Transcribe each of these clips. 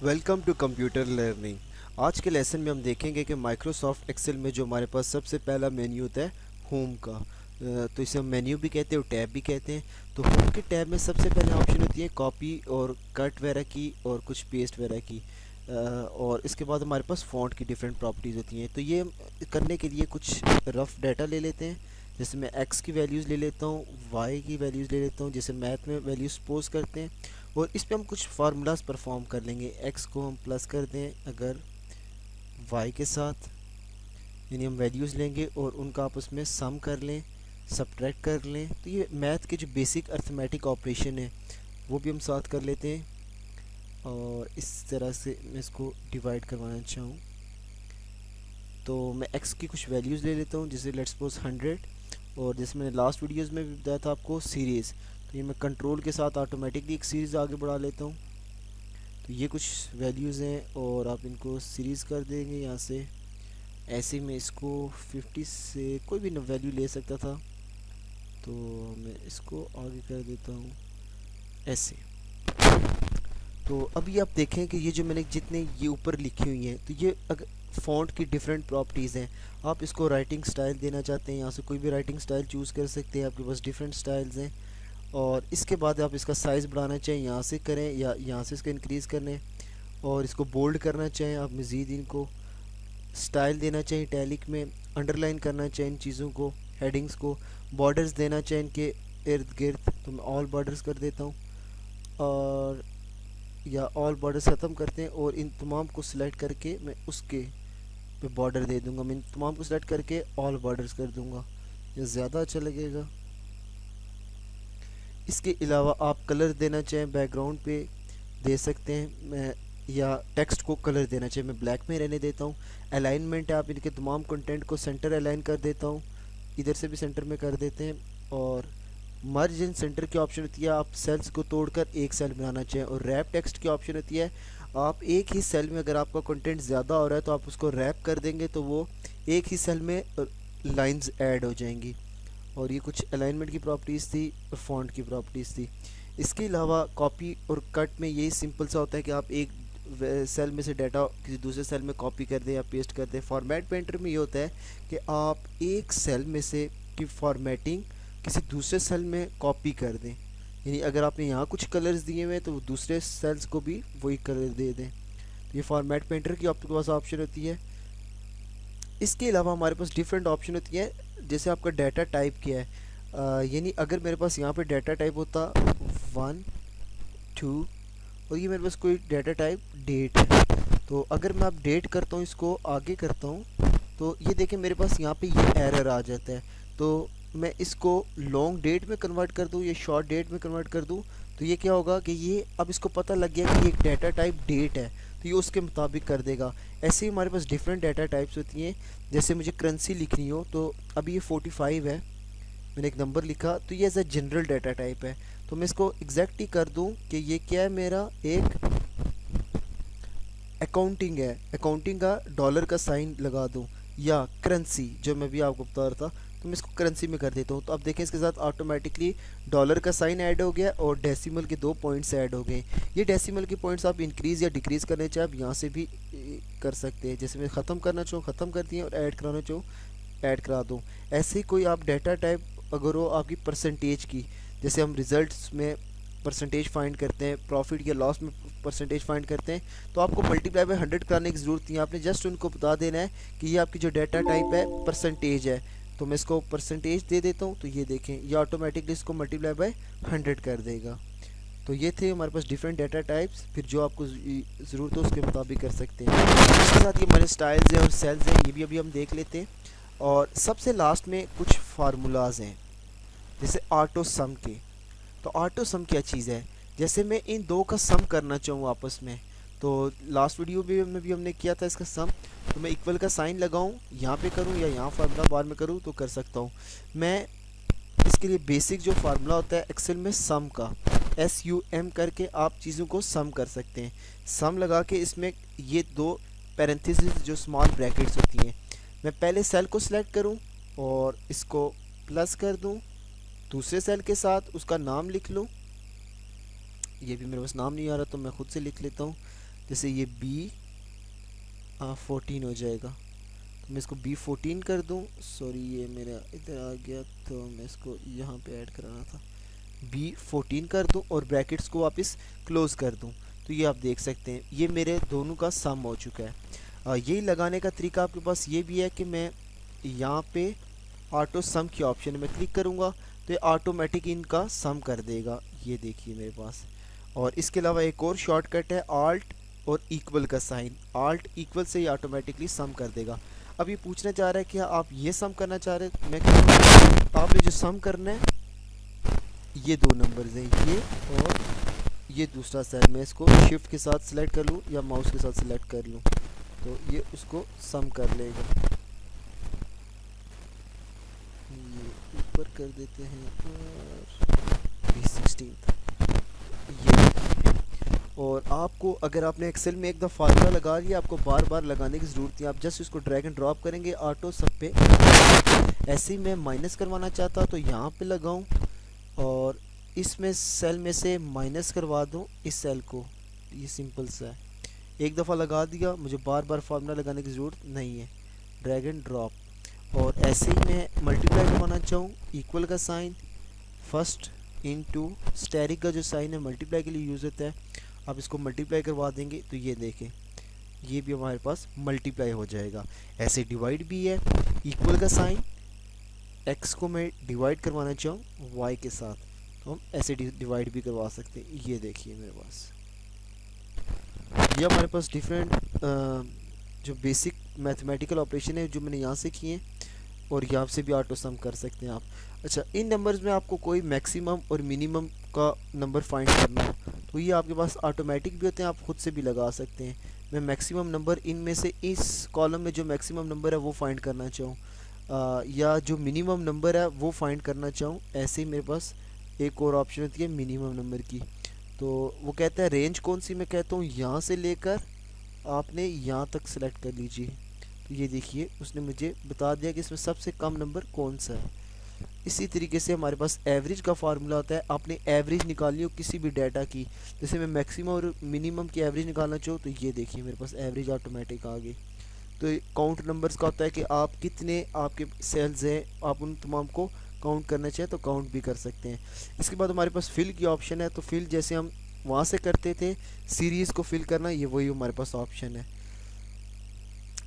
Welcome to computer learning. आज के lesson में हम देखेंगे कि माइक्रोसॉफ्ट एक्सेल में जो हमारे पास सबसे पहला मेन्यू होता है होम का। तो इसे हम मेन्यू भी कहते हैं और टैब भी कहते हैं। तो होम के टैब में सबसे पहले ऑप्शन होती है कॉपी और कट वगैरह की और कुछ पेस्ट वगैरह की। और इसके बाद हमारे पास फ़ॉन्ट की डिफरेंट प्रॉपर्टीज़ होती हैं। तो ये करने के लिए कुछ रफ़ डाटा ले लेते हैं। जैसे मैं एक्स की वैल्यूज़ ले लेता हूँ, वाई की वैल्यूज़ ले लेता हूँ, जैसे मैथ में वैल्यूज़ सपोज करते हैं। और इस पे हम कुछ फार्मूलाज परफॉर्म कर लेंगे। एक्स को हम प्लस कर दें अगर वाई के साथ, यानी हम वैल्यूज़ लेंगे और उनका आपस में सम कर लें, सब्ट्रैक्ट कर लें। तो ये मैथ के जो बेसिक अर्थमेटिक ऑपरेशन है वो भी हम साथ कर लेते हैं। और इस तरह से मैं इसको डिवाइड करवाना चाहूँ तो मैं एक्स की कुछ वैल्यूज़ ले लेता हूँ, जैसे लेट्स सपोज 100। और जैसे मैंने लास्ट वीडियोज़ में भी बताया था आपको सीरीज़, तो ये मैं कंट्रोल के साथ ऑटोमेटिकली एक सीरीज़ आगे बढ़ा लेता हूँ। तो ये कुछ वैल्यूज़ हैं और आप इनको सीरीज़ कर देंगे यहाँ से। ऐसे में इसको 50 से कोई भी वैल्यू ले सकता था, तो मैं इसको आगे कर देता हूँ ऐसे। तो अभी आप देखें कि ये जो मैंने जितने ये ऊपर लिखी हुई हैं, तो ये अगर फ़ॉन्ट की डिफरेंट प्रॉपर्टीज़ हैं। आप इसको राइटिंग स्टाइल देना चाहते हैं, यहाँ से कोई भी राइटिंग स्टाइल चूज़ कर सकते हैं, आपके पास डिफरेंट स्टाइल्स हैं। और इसके बाद आप इसका साइज़ बढ़ाना चाहें यहाँ से करें या यहाँ से इसका इंक्रीज़ करें। और इसको बोल्ड करना चाहें आप मज़ीद, इनको स्टाइल देना चाहें इटैलिक में, अंडरलाइन करना चाहें इन चीज़ों को, हेडिंग्स को, बॉर्डर्स देना चाहें इनके इर्द गिर्द, तो मैं ऑल बॉर्डर्स कर देता हूँ। और या ऑल बॉर्डर्स ख़त्म करते हैं और इन तमाम को सिलेक्ट करके मैं उसके पे बॉर्डर दे दूँगा। मैं इन तमाम को सिलेक्ट करके ऑल बॉर्डर्स कर दूँगा, ये ज़्यादा अच्छा लगेगा। इसके अलावा आप कलर देना चाहें बैकग्राउंड पे दे सकते हैं। मैं या टेक्स्ट को कलर देना चाहिए, मैं ब्लैक में रहने देता हूँ। अलाइनमेंट है, आप इनके तमाम कंटेंट को सेंटर अलाइन कर देता हूँ, इधर से भी सेंटर में कर देते हैं। और मर्ज इन सेंटर की ऑप्शन होती है, आप सेल्स को तोड़कर एक सेल बनाना चाहें। और रैप टेक्स्ट की ऑप्शन होती है, आप एक ही सेल में अगर आपका कंटेंट ज़्यादा हो रहा है तो आप उसको रैप कर देंगे तो वो एक ही सेल में लाइंस ऐड हो जाएंगी। और ये कुछ अलाइनमेंट की प्रॉपर्टीज़ थी और फॉन्ट की प्रॉपर्टीज़ थी। इसके अलावा कॉपी और कट में यही सिंपल सा होता है कि आप एक सेल में से डाटा किसी दूसरे सेल में कॉपी कर दें या पेस्ट कर दें। फॉर्मेट पेंटर में ये होता है कि आप एक सेल में से की फॉर्मेटिंग किसी दूसरे सेल में कॉपी कर दें, यानी अगर आपने यहाँ कुछ कलर्स दिए हुए हैं तो दूसरे सेल्स को भी वही कलर दे दें। तो ये फॉर्मेट पेंटर की आपके पास ऑप्शन होती है। इसके अलावा हमारे पास डिफरेंट ऑप्शन होती है, जैसे आपका डाटा टाइप क्या है। यानी अगर मेरे पास यहाँ पे डाटा टाइप होता 1 2 और ये मेरे पास कोई डाटा टाइप डेट है, तो अगर मैं अब डेट करता हूँ, इसको आगे करता हूँ, तो ये देखें मेरे पास यहाँ पे ये एरर आ जाता है। तो मैं इसको लॉन्ग डेट में कन्वर्ट कर दूँ या शॉर्ट डेट में कन्वर्ट कर दूँ, तो ये क्या होगा कि ये अब इसको पता लग गया कि ये एक डाटा टाइप डेट है, तो ये उसके मुताबिक कर देगा। ऐसे ही हमारे पास डिफरेंट डाटा टाइप्स होती हैं। जैसे मुझे करेंसी लिखनी हो, तो अभी ये 45 है, मैंने एक नंबर लिखा, तो ये as a general data type है। तो मैं इसको एग्जैक्ट ही कर दूं कि ये क्या है, मेरा एक अकाउंटिंग है, अकाउंटिंग का डॉलर का साइन लगा दूं, या करेंसी जो मैं भी आपको बता रहा था, तो मैं इसको करेंसी में कर देता हूँ। तो अब देखें इसके साथ ऑटोमेटिकली डॉलर का साइन ऐड हो गया और डेसिमल के 2 पॉइंट्स ऐड हो गए। ये डेसिमल के पॉइंट्स आप इंक्रीज़ या डिक्रीज़ करने चाहे आप यहाँ से भी कर सकते हैं। जैसे मैं ख़त्म करना चाहूँ ख़त्म कर दिए और ऐड कराना चाहूँ ऐड करा दूँ। ऐसे ही कोई आप डाटा टाइप अगर हो आपकी परसेंटेज की, जैसे हम रिज़ल्ट्स में परसेंटेज फाइंड करते हैं, प्रॉफिट या लॉस में परसेंटेज फाइंड करते हैं, तो आपको मल्टीप्लाई बाय 100 कराने की ज़रूरत नहीं है। आपने जस्ट उनको बता देना है कि ये आपकी जो डाटा टाइप है परसेंटेज है। तो मैं इसको परसेंटेज दे देता हूँ, तो ये देखें ये ऑटोमेटिकली इसको मल्टीप्लाई बाय 100 कर देगा। तो ये थे हमारे पास डिफरेंट डाटा टाइप्स, फिर जो आपको ज़रूरत हो उसके मुताबिक कर सकते हैं। इसके साथ ये हमारे स्टाइल्स हैं और सेल्स हैं, ये भी अभी हम देख लेते हैं। और सबसे लास्ट में कुछ फार्मूलाज हैं, जैसे ऑटो सम के। तो ऑटो सम क्या चीज़ है, जैसे मैं इन दो का सम करना चाहूँ आपस में, तो लास्ट वीडियो में भी हमने किया था इसका सम। तो मैं इक्वल का साइन लगाऊँ, यहाँ पे करूँ या यहाँ फार्मूला बार में करूँ तो कर सकता हूँ। मैं इसके लिए बेसिक जो फार्मूला होता है एक्सेल में सम का, SUM करके आप चीज़ों को सम कर सकते हैं। सम लगा के इसमें ये दो पैरेंथेसिस जो स्मॉल ब्रैकेट्स होती हैं, मैं पहले सेल को सिलेक्ट करूं और इसको प्लस कर दूं, दूसरे सेल के साथ उसका नाम लिख लूं। ये भी मेरे पास नाम नहीं आ रहा तो मैं खुद से लिख लेता हूं, जैसे ये B14 हो जाएगा, तो मैं इसको B14 कर दूं। सॉरी ये मेरा इधर आ गया, तो मैं इसको यहाँ पे ऐड कराना था। B14 कर दूं और ब्रैकेट्स को वापस क्लोज कर दूं। तो ये आप देख सकते हैं ये मेरे दोनों का सम हो चुका है। यही लगाने का तरीका आपके पास ये भी है कि मैं यहाँ पे ऑटो सम की ऑप्शन में क्लिक करूँगा तो ये ऑटोमेटिक इनका सम कर देगा। ये देखिए मेरे पास। और इसके अलावा एक और शॉर्टकट है ऑल्ट और इक्वल का साइन, ऑल्ट इक्वल से ही ऑटोमेटिकली सम कर देगा। अब ये पूछना चाह रहा है कि आप ये सम करना चाह रहे हैं, मैं आपने जो सम करना है ये दो नंबर्स हैं, ये और ये दूसरा सेल, मैं इसको शिफ्ट के साथ सिलेक्ट कर लूँ या माउस के साथ सिलेक्ट कर लूँ तो ये उसको सम कर लेगा। ये ऊपर कर देते हैं और B16 ये। और आपको अगर आपने एक्सेल में एक दफ़ा फार्मूला लगा लिया, आपको बार बार लगाने की ज़रूरत नहीं, आप जस्ट इसको ड्रैग एंड ड्रॉप करेंगे ऑटो सब पे। ऐसे ही मैं माइनस करवाना चाहता तो यहाँ पे लगाऊं और इसमें सेल में से माइनस करवा दूं इस सेल को। ये सिंपल सा है, एक दफ़ा लगा दिया, मुझे बार बार फार्मूला लगाने की ज़रूरत नहीं है, ड्रैग एंड ड्रॉप। और ऐसे ही मैं मल्टीप्लाई करवाना चाहूँ, इक्वल का साइन फर्स्ट इनटू स्टेरिक का जो साइन है मल्टीप्लाई के लिए यूज़ होता है, आप इसको मल्टीप्लाई करवा देंगे तो ये देखें ये भी हमारे पास मल्टीप्लाई हो जाएगा। ऐसे डिवाइड भी है, इक्वल का साइन, एक्स को मैं डिवाइड करवाना चाहूँ वाई के साथ तो हम ऐसे डिवाइड भी करवा सकते हैं। ये देखिए मेरे पास ये हमारे पास डिफरेंट जो बेसिक मैथमेटिकल ऑपरेशन है जो मैंने यहाँ से किए हैं और यहाँ से भी ऑटो सम कर सकते हैं आप। अच्छा, इन नंबर्स में आपको कोई मैक्सिमम और मिनिमम का नंबर फाइंड करना हो तो ये आपके पास ऑटोमेटिक भी होते हैं, आप खुद से भी लगा सकते हैं। मैं मैक्सिमम नंबर इनमें से इस कॉलम में जो मैक्सिमम नंबर है वो फाइंड करना चाहूँ या जो मिनिमम नंबर है वो फाइंड करना चाहूँ, ऐसे ही मेरे पास एक और ऑप्शन होती है मिनिमम नंबर की। तो वो कहता है रेंज कौन सी, मैं कहता हूँ यहाँ से लेकर आपने यहाँ तक सेलेक्ट कर लीजिए। तो ये देखिए उसने मुझे बता दिया कि इसमें सबसे कम नंबर कौन सा है। इसी तरीके से हमारे पास एवरेज का फार्मूला होता है, आपने एवरेज निकालनी हो किसी भी डाटा की, जैसे मैं मैक्सिमम और मिनिमम की एवरेज निकालना चाहूँ तो ये देखिए मेरे पास एवरेज ऑटोमेटिक आ गई। तो काउंट नंबर्स का होता है कि आप कितने आपके सेल्स हैं, आप उन तमाम को काउंट करना चाहें तो काउंट भी कर सकते हैं। इसके बाद हमारे पास फिल की ऑप्शन है, तो फिल जैसे हम वहाँ से करते थे सीरीज़ को फिल करना, ये वही हमारे पास ऑप्शन है।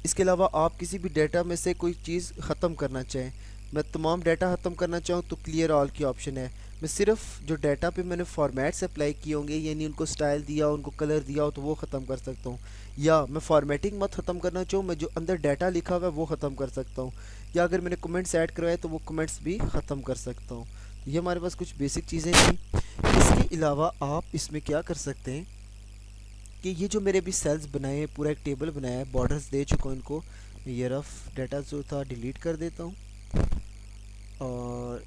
इसके अलावा आप किसी भी डाटा में से कोई चीज़ ख़त्म करना चाहें, मैं तमाम डाटा ख़त्म करना चाहूँ तो क्लियर ऑल की ऑप्शन है। मैं सिर्फ जो डाटा पे मैंने फॉर्मेट्स अप्लाई किए होंगे यानी उनको स्टाइल दिया उनको कलर दिया हो तो वो ख़त्म कर सकता हूँ, या मैं फॉर्मेटिंग मत ख़त्म करना चाहूँ, मैं जो अंदर डाटा लिखा हुआ है वो ख़त्म कर सकता हूँ, या अगर मैंने कमेंट्स ऐड करवाए तो वो कमेंट्स भी ख़त्म कर सकता हूँ। ये हमारे पास कुछ बेसिक चीज़ें थी। इसके अलावा आप इसमें क्या कर सकते हैं कि ये जो मेरे भी सेल्स बनाए हैं, पूरा एक टेबल बनाया है, बॉर्डर्स दे चुका हूँ इनको, ये रफ डाटा जो था डिलीट कर देता हूँ और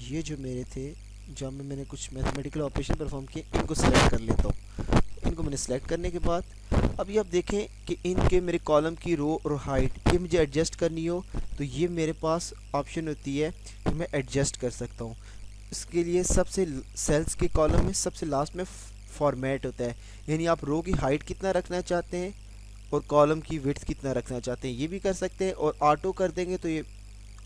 ये जो मेरे थे जहाँ में मैंने कुछ मैथमेटिकल ऑपरेशन परफॉर्म किए इनको सेलेक्ट कर लेता हूँ। इनको मैंने सेलेक्ट करने के बाद अभी आप देखें कि इनके मेरे कॉलम की रो और हाइट ये मुझे एडजस्ट करनी हो तो ये मेरे पास ऑप्शन होती है कि मैं एडजस्ट कर सकता हूँ। इसके लिए सबसे सेल्स के कॉलम में सबसे लास्ट में फॉर्मेट होता है, यानी आप रो की हाइट कितना रखना चाहते हैं और कॉलम की विड्थ कितना रखना चाहते हैं ये भी कर सकते हैं, और ऑटो कर देंगे तो ये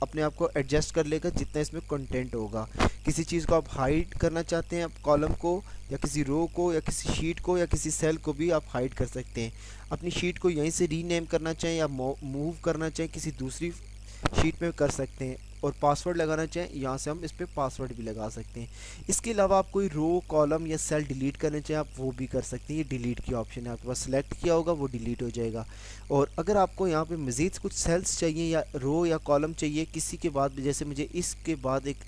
अपने आप को एडजस्ट कर लेगा जितना इसमें कंटेंट होगा। किसी चीज़ को आप हाइड करना चाहते हैं, आप कॉलम को या किसी रो को या किसी शीट को या किसी सेल को भी आप हाइड कर सकते हैं। अपनी शीट को यहीं से रीनेम करना चाहें या मूव करना चाहें किसी दूसरी शीट में कर सकते हैं, और पासवर्ड लगाना चाहें यहाँ से हम इस पर पासवर्ड भी लगा सकते हैं। इसके अलावा आप कोई रो कॉलम या सेल डिलीट करना चाहें आप वो भी कर सकते हैं, ये डिलीट की ऑप्शन है आपके पास, सेलेक्ट किया होगा वो डिलीट हो जाएगा। और अगर आपको यहाँ पे मज़ीद कुछ सेल्स चाहिए या रो या कॉलम चाहिए किसी के बाद, जैसे मुझे इसके बाद एक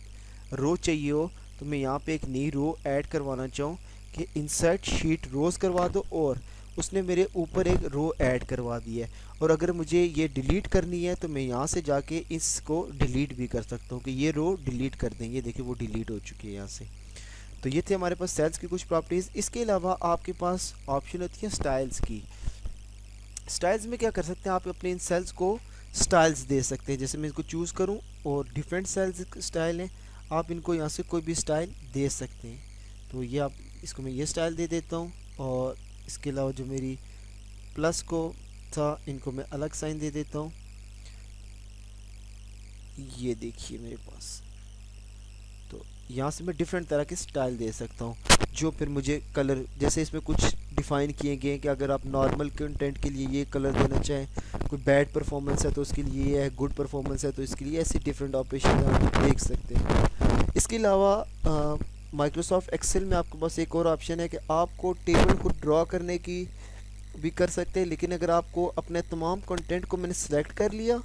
रो चाहिए हो तो मैं यहाँ पे एक नई रो ऐड करवाना चाहूँ कि इंसर्ट शीट रोज़ करवा दो, और उसने मेरे ऊपर एक रो ऐड करवा दी है। और अगर मुझे ये डिलीट करनी है तो मैं यहाँ से जाके इसको डिलीट भी कर सकता हूँ कि ये रो डिलीट कर देंगे, देखिए वो डिलीट हो चुकी है यहाँ से। तो ये थे हमारे पास सेल्स की कुछ प्रॉपर्टीज़। इसके अलावा आपके पास ऑप्शन होती है स्टाइल्स की। स्टाइल्स में क्या कर सकते हैं, आप अपने इन सेल्स को स्टाइल्स दे सकते हैं। जैसे मैं इसको चूज़ करूँ और डिफरेंट सेल्स स्टाइल हैं, आप इनको यहाँ से कोई भी स्टाइल दे सकते हैं। तो ये आप इसको मैं ये स्टाइल दे देता हूँ और इसके अलावा जो मेरी प्लस को था, इनको मैं अलग साइन दे देता हूँ। ये देखिए मेरे पास, तो यहाँ से मैं डिफरेंट तरह के स्टाइल दे सकता हूँ, जो फिर मुझे कलर, जैसे इसमें कुछ डिफ़ाइन किए गए हैं कि अगर आप नॉर्मल कंटेंट के लिए ये कलर देना चाहें, कोई बैड परफॉर्मेंस है तो उसके लिए ये है, गुड परफॉर्मेंस है तो इसके लिए ऐसे डिफरेंट ऑपरेशन आप देख सकते हैं। इसके अलावा माइक्रोसॉफ्ट एक्सेल में आपके पास एक और ऑप्शन है कि आपको टेबल को ड्रॉ करने की भी कर सकते हैं, लेकिन अगर आपको अपने तमाम कंटेंट को मैंने सेलेक्ट कर लिया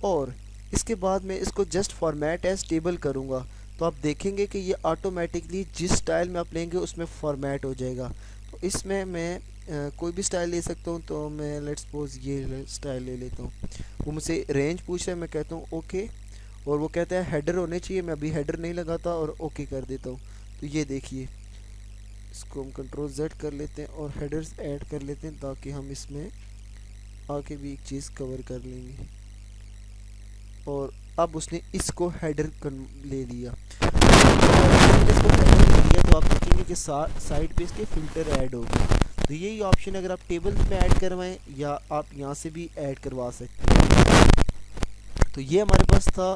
और इसके बाद मैं इसको जस्ट फॉर्मेट एज टेबल करूँगा, तो आप देखेंगे कि ये ऑटोमेटिकली जिस स्टाइल में आप लेंगे उसमें फॉर्मेट हो जाएगा। तो इसमें मैं कोई भी स्टाइल ले सकता हूँ, तो मैं लेट्स सपोज ये स्टाइल ले लेता हूँ। वो मुझसे रेंज पूछ रहा है, मैं कहता हूँ ओके, और वो कहता है हेडर होने चाहिए, मैं अभी हेडर नहीं लगाता और ओके कर देता हूँ। तो ये देखिए, इसको हम कंट्रोल जेड कर लेते हैं और हेडर्स ऐड कर लेते हैं, ताकि हम इसमें आके भी एक चीज़ कवर कर लेंगे। और अब उसने इसको हेडर ले लिया। इसको हेडर ले लिया तो आप देखेंगे कि साइड पे इसके फिल्टर ऐड हो गए। तो यही ऑप्शन अगर आप टेबल्स में ऐड करवाएं या आप यहाँ से भी ऐड करवा सकते हैं। तो ये हमारे पास था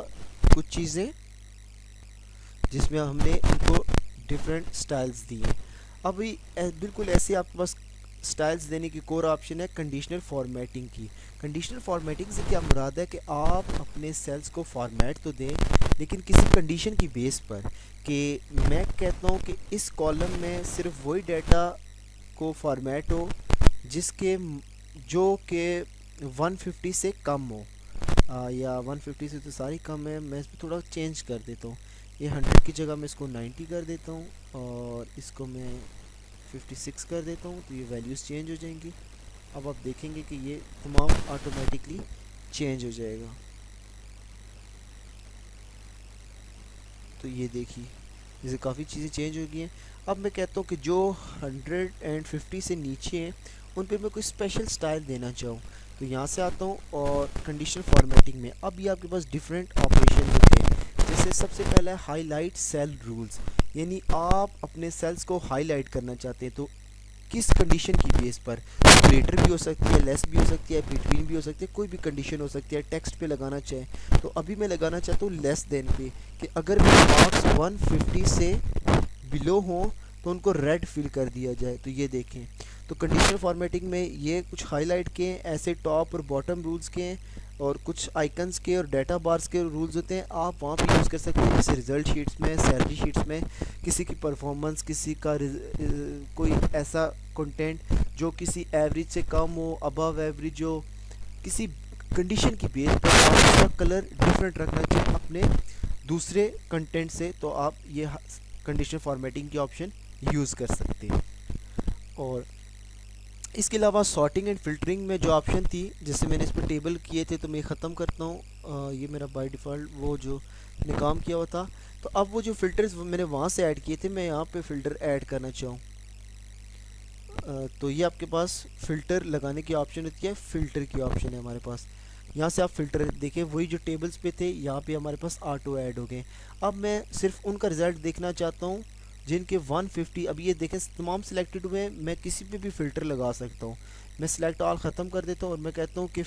कुछ चीज़ें जिसमें हमने इनको डिफरेंट स्टाइल्स दिए। अभी बिल्कुल ऐसे आपके पास स्टाइल्स देने की कोर ऑप्शन है कंडीशनल फॉर्मेटिंग की। कंडीशनल फॉर्मेटिंग से क्या मुराद है कि आप अपने सेल्स को फॉर्मेट तो दें, लेकिन किसी कंडीशन की बेस पर, कि मैं कहता हूँ कि इस कॉलम में सिर्फ वही डाटा को फॉर्मेट हो जिसके जो कि 150 से कम हो, या 150 से तो सारी कम है, मैं इसमें थोड़ा चेंज कर देता हूँ। ये 100 की जगह मैं इसको 90 कर देता हूँ और इसको मैं 56 कर देता हूँ, तो ये वैल्यूज़ चेंज हो जाएंगी। अब आप देखेंगे कि ये तमाम ऑटोमेटिकली चेंज हो जाएगा। तो ये देखिए, जैसे काफ़ी चीज़ें चेंज हो गई हैं। अब मैं कहता हूँ कि जो 150 से नीचे हैं उन पे मैं कोई स्पेशल स्टाइल देना चाहूँ, तो यहाँ से आता हूँ और कंडीशनल फॉर्मेटिंग में अब ये आपके पास डिफरेंट ऑपरेशन होते हैं। जैसे सबसे पहला है हाईलाइट सेल रूल्स, यानी आप अपने सेल्स को हाईलाइट करना चाहते हैं, तो किस कंडीशन की बेस पर, ग्रेटर भी हो सकती है, लेस भी हो सकती है, बिटवीन भी हो सकती है, कोई भी कंडीशन हो सकती है। टेक्स्ट पे लगाना चाहें तो अभी मैं लगाना चाहता हूँ लेस देन पे, कि अगर मेरे मार्क्स 150 से बिलो हों तो उनको रेड फिल कर दिया जाए। तो ये देखें, तो कंडीशनल फॉर्मेटिंग में ये कुछ हाईलाइट के हैं, ऐसे टॉप और बॉटम रूल्स के हैं, और कुछ आइकन्स के और डाटा बार्स के रूल्स होते हैं, आप वहाँ पे यूज़ कर सकते हैं। जैसे रिज़ल्ट शीट्स में, सैलरी शीट्स में, किसी की परफॉर्मेंस, किसी का कोई ऐसा कंटेंट जो किसी एवरेज से कम हो, अबव एवरेज हो, किसी कंडीशन की बेस पर आप उसका कलर डिफरेंट रखना चाहिए अपने दूसरे कंटेंट से, तो आप ये कंडीशनल फॉर्मेटिंग की ऑप्शन यूज़ कर सकते हैं। और इसके अलावा सॉर्टिंग एंड फिल्टरिंग में जो ऑप्शन थी, जैसे मैंने इस पर टेबल किए थे, तो मैं ख़त्म करता हूँ। ये मेरा बाय डिफ़ॉल्ट वो जो मैंने काम किया हुआ था। तो अब वो जो फ़िल्टर्स मैंने वहाँ से ऐड किए थे, मैं यहाँ पे फ़िल्टर ऐड करना चाहूँ, तो ये आपके पास फ़िल्टर लगाने की ऑप्शन होती है, फ़िल्टर की ऑप्शन है हमारे पास। यहाँ से आप फ़िल्टर देखिए, वही जो टेबल्स पे थे यहाँ पे हमारे पास ऑटो ऐड हो गए। अब मैं सिर्फ उनका रिज़ल्ट देखना चाहता हूँ जिनके 150, अब ये देखें तमाम सिलेक्टेड हुए हैं, मैं किसी पे भी फ़िल्टर लगा सकता हूँ। मैं सिलेक्ट ऑल ख़त्म कर देता हूँ और मैं कहता हूँ कि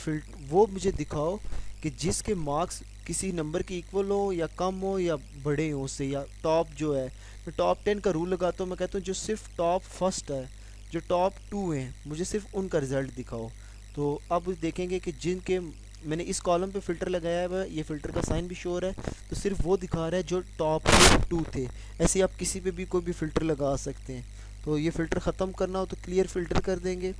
वो मुझे दिखाओ कि जिसके मार्क्स किसी नंबर के इक्वल हो या कम हो या बड़े हो उससे, या टॉप जो है, मैं टॉप 10 का रूल लगाता हूँ। मैं कहता हूँ जो सिर्फ टॉप फर्स्ट है, जो टॉप 2 हैं, मुझे सिर्फ उनका रिज़ल्ट दिखाओ। तो अब देखेंगे कि जिनके मैंने इस कॉलम पे फ़िल्टर लगाया है, ये फ़िल्टर का साइन भी शो हो रहा है, तो सिर्फ वो दिखा रहा है जो टॉप 2 थे। ऐसे ही आप किसी पे भी कोई भी फ़िल्टर लगा सकते हैं। तो ये फ़िल्टर ख़त्म करना हो तो क्लियर फ़िल्टर कर देंगे।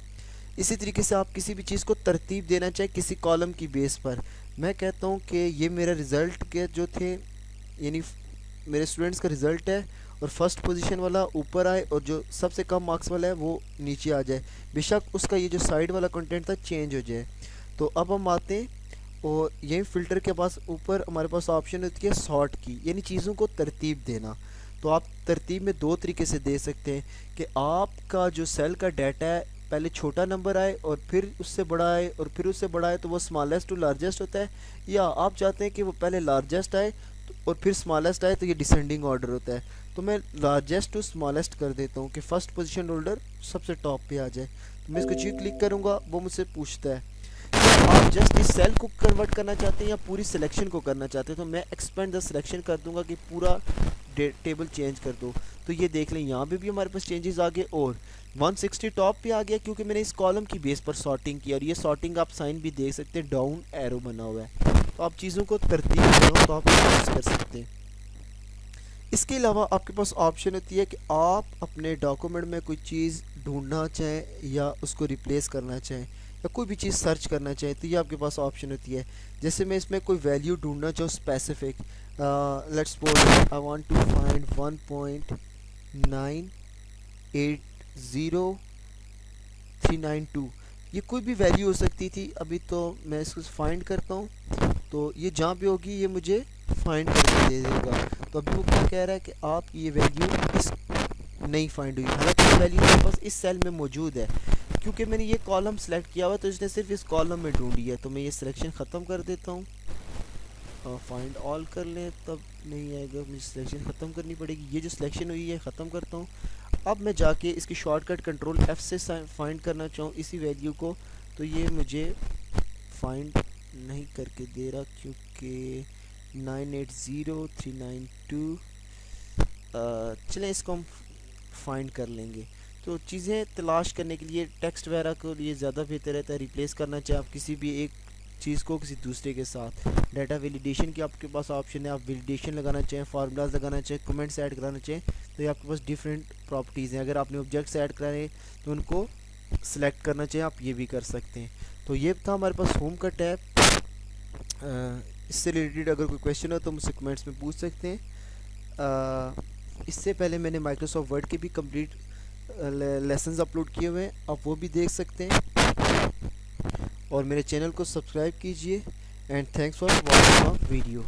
इसी तरीके से आप किसी भी चीज़ को तरतीब देना चाहे किसी कॉलम की बेस पर, मैं कहता हूँ कि ये मेरा रिज़ल्ट के जो थे, यानी मेरे स्टूडेंट्स का रिज़ल्ट है, और फर्स्ट पोजीशन वाला ऊपर आए और जो सबसे कम मार्क्स वाला है वो नीचे आ जाए, बेशक उसका ये जो साइड वाला कंटेंट था चेंज हो जाए। तो अब हम आते हैं, और यही फ़िल्टर के पास ऊपर हमारे पास ऑप्शन होती है सॉर्ट की, यानी चीज़ों को तरतीब देना। तो आप तरतीब में दो तरीके से दे सकते हैं कि आपका जो सेल का डाटा है पहले छोटा नंबर आए और फिर उससे बड़ा आए और फिर उससे बड़ा आए, तो वो स्मॉलेस्ट टू लार्जेस्ट होता है, या आप चाहते हैं कि वो पहले लार्जेस्ट आए और फिर स्मॉलेस्ट आए तो ये डिसेंडिंग ऑर्डर होता है। तो मैं लार्जेस्ट टू स्मॉलेस्ट कर देता हूँ कि फर्स्ट पोजीशन होल्डर सबसे टॉप पे आ जाए। तो मैं इसको जी क्लिक करूँगा, वो मुझसे पूछता है कि आप जस्ट इस सेल को कन्वर्ट करना चाहते हैं या पूरी सिलेक्शन को करना चाहते हैं। तो मैं एक्सपेंड द सिलेक्शन कर दूंगा कि पूरा टेबल चेंज कर दो। तो ये देख लें यहाँ पे भी हमारे पास चेंजेस आ गए और 160 टॉप पे आ गया क्योंकि मैंने इस कॉलम की बेस पर सॉर्टिंग की। और ये सॉर्टिंग आप साइन भी देख सकते हैं, डाउन एरो बना हुआ है। तो आप चीज़ों को तरतीब करो तो आप यूज़ कर सकते हैं। इसके अलावा आपके पास ऑप्शन होती है कि आप अपने डॉक्यूमेंट में कोई चीज़ ढूंढना चाहें या उसको रिप्लेस करना चाहें या कोई भी चीज़ सर्च करना चाहें, तो ये आपके पास ऑप्शन होती है। जैसे मैं इसमें कोई वैल्यू ढूंढना चाहूँ specific, let's suppose I want to find 1.980392। ये कोई भी वैल्यू हो सकती थी। अभी तो मैं इसको फाइंड करता हूँ, तो ये जहाँ पे होगी ये मुझे फाइंड करके दे देगा। तो अभी वो क्या कह रहा है कि आपकी ये वैल्यू इस नहीं फाइंड हुई, हालांकि ये वैल्यू मेरे पास इस सेल में मौजूद है क्योंकि मैंने ये कॉलम सेलेक्ट किया हुआ, तो इसने सिर्फ इस कॉलम में ढूंढी है। तो मैं ये सिलेक्शन ख़त्म कर देता हूँ, फाइंड ऑल कर लें तब नहीं आएगा, मुझे सिलेक्शन ख़त्म करनी पड़ेगी। ये जो सिलेक्शन हुई है ख़त्म करता हूँ। अब मैं जाके इसकी शॉर्टकट कंट्रोल F से फाइंड करना चाहूँ इसी वैल्यू को, तो ये मुझे फाइंड नहीं करके दे रहा क्योंकि 980392। चलें इसको हम फाइंड कर लेंगे। तो चीज़ें तलाश करने के लिए टेक्स्ट वगैरह को लिए ज़्यादा बेहतर रहता है रिप्लेस करना चाहे आप किसी भी एक चीज़ को किसी दूसरे के साथ। डाटा वैलिडेशन की आपके पास ऑप्शन है, आप वैलिडेशन लगाना चाहें, फार्मूलाज लगाना चाहें, कमेंट्स ऐड कराना चाहें, तो ये आपके पास डिफरेंट प्रॉपर्टीज़ हैं। अगर आपने ऑब्जेक्ट्स ऐड कराए तो उनको सेलेक्ट करना चाहें आप ये भी कर सकते हैं। तो ये था हमारे पास होम का टैब। इससे रिलेटेड अगर कोई क्वेश्चन हो तो मुझसे कमेंट्स में पूछ सकते हैं। इससे पहले मैंने माइक्रोसॉफ्ट वर्ड के भी कंप्लीट लेसन्स अपलोड किए हुए हैं, आप वो भी देख सकते हैं। और मेरे चैनल को सब्सक्राइब कीजिए and thanks for watching my video.